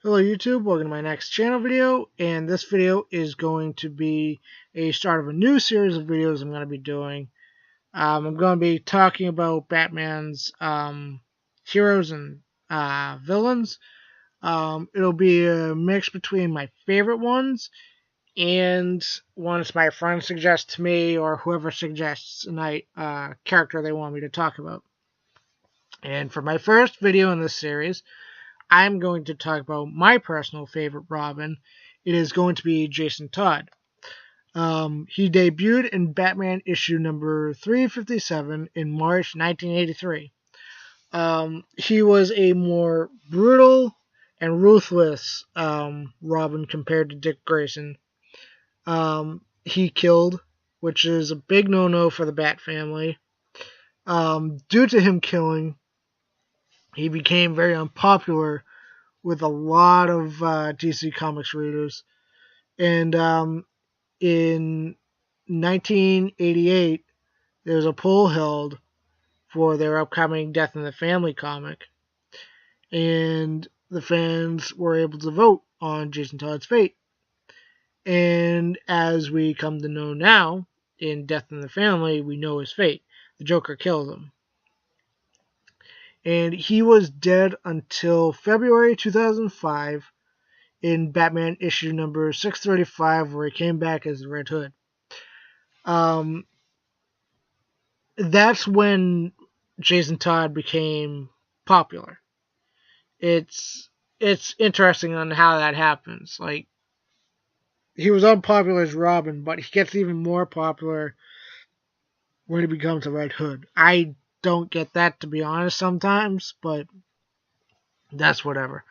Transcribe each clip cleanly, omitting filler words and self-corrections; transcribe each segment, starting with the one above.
Hello YouTube, welcome to my next channel video, and this video is going to be a start of a new series of videos I'm going to be doing. I'm going to be talking about Batman's heroes and villains. It'll be a mix between my favorite ones and ones my friends suggest to me or whoever suggests a character they want me to talk about. And for my first video in this series, I'm going to talk about my personal favorite Robin. It is going to be Jason Todd. He debuted in Batman issue number 357 in March 1983. He was a more brutal and ruthless Robin compared to Dick Grayson. He killed, which is a big no-no for the Bat family. Due to him killing, he became very unpopular with a lot of DC Comics readers. And in 1988, there was a poll held for their upcoming Death in the Family comic. And the fans were able to vote on Jason Todd's fate. And as we come to know now, in Death in the Family, we know his fate. The Joker killed him. And he was dead until February 2005 in Batman issue number 635, where he came back as the Red Hood. That's when Jason Todd became popular. It's interesting on how that happens. Like, he was unpopular as Robin, but he gets even more popular when he becomes a Red Hood. I don't get that, to be honest, sometimes, but that's whatever.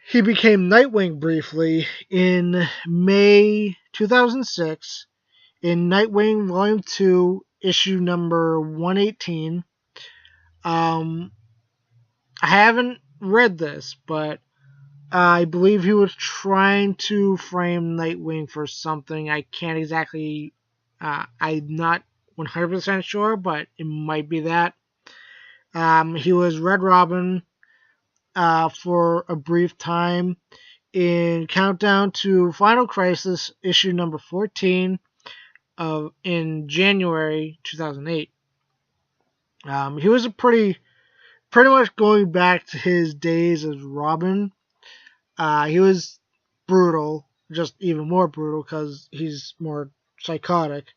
He became Nightwing briefly in May 2006 in Nightwing Volume 2, issue number 118. I haven't read this, but I believe he was trying to frame Nightwing for something. I can't exactly... I'm not 100% sure, but it might be that. He was Red Robin for a brief time in Countdown to Final Crisis, issue number 14, in January 2008. He was pretty much going back to his days as Robin. He was brutal, just even more brutal because he's more psychotic.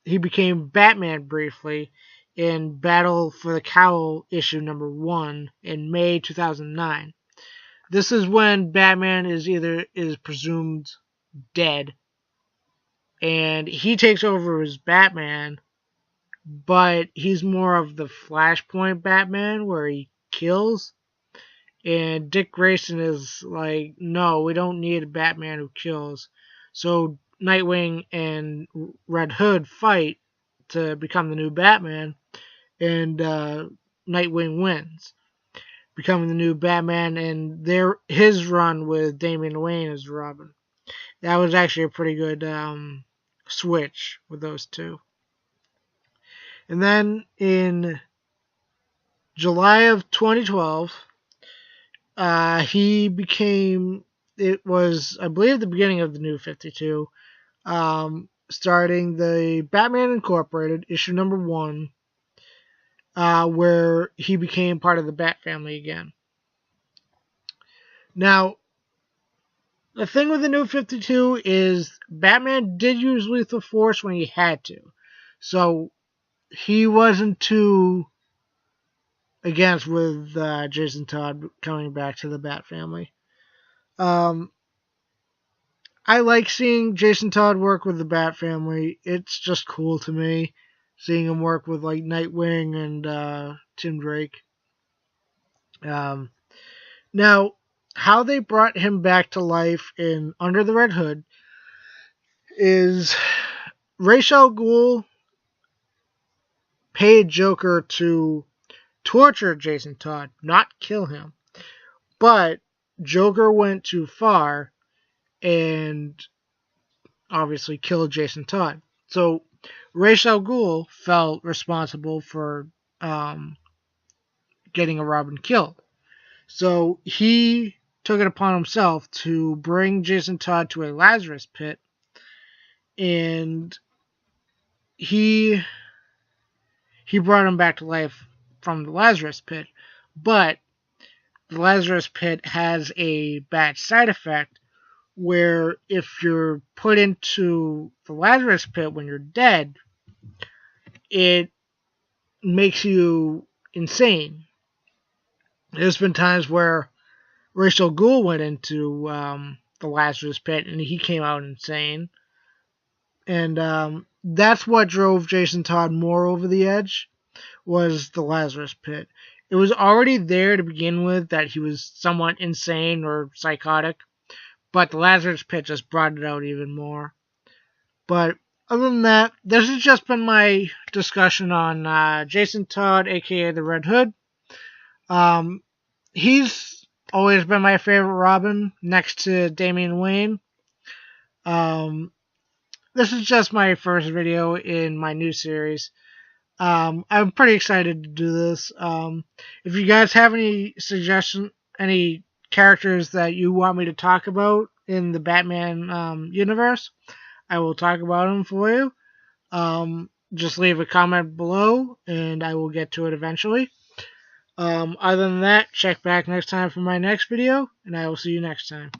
He became Batman briefly in Battle for the Cowl issue number 1 in May 2009. This is when Batman is presumed dead, and he takes over as Batman, but he's more of the Flashpoint Batman where he kills. And Dick Grayson is like, no, we don't need a Batman who kills. So Nightwing and Red Hood fight to become the new Batman, and Nightwing wins, becoming the new Batman, and his run with Damian Wayne as Robin. That was actually a pretty good switch with those two. And then in July of 2012, he became, it was, I believe, the beginning of the New 52, starting the Batman Incorporated, issue number 1, where he became part of the Bat family again. Now, the thing with the New 52 is Batman did use lethal force when he had to. So he wasn't too against with Jason Todd coming back to the Bat family. I like seeing Jason Todd work with the Bat family. It's just cool to me seeing him work with like Nightwing and Tim Drake. Now, how they brought him back to life in Under the Red Hood is Ra's al Ghul paid Joker to torture Jason Todd, not kill him. But Joker went too far and obviously killed Jason Todd. So Ra's al Ghul felt responsible for getting a Robin killed. So he took it upon himself to bring Jason Todd to a Lazarus pit, and he brought him back to life from the Lazarus pit. But the Lazarus pit has a bad side effect where if you're put into the Lazarus pit when you're dead, it makes you insane. There's been times where Ra's al Ghul went into the Lazarus pit and he came out insane. And that's what drove Jason Todd more over the edge, was the Lazarus pit. It was already there to begin with that he was somewhat insane or psychotic, but the Lazarus pit just brought it out even more. But other than that, this has just been my discussion on Jason Todd, aka the Red Hood. He's always been my favorite Robin, next to Damian Wayne. This is just my first video in my new series. I'm pretty excited to do this. If you guys have any suggestions, any characters that you want me to talk about in the Batman universe, I will talk about them for you. Just leave a comment below, and I will get to it eventually. Other than that, check back next time for my next video, and I will see you next time.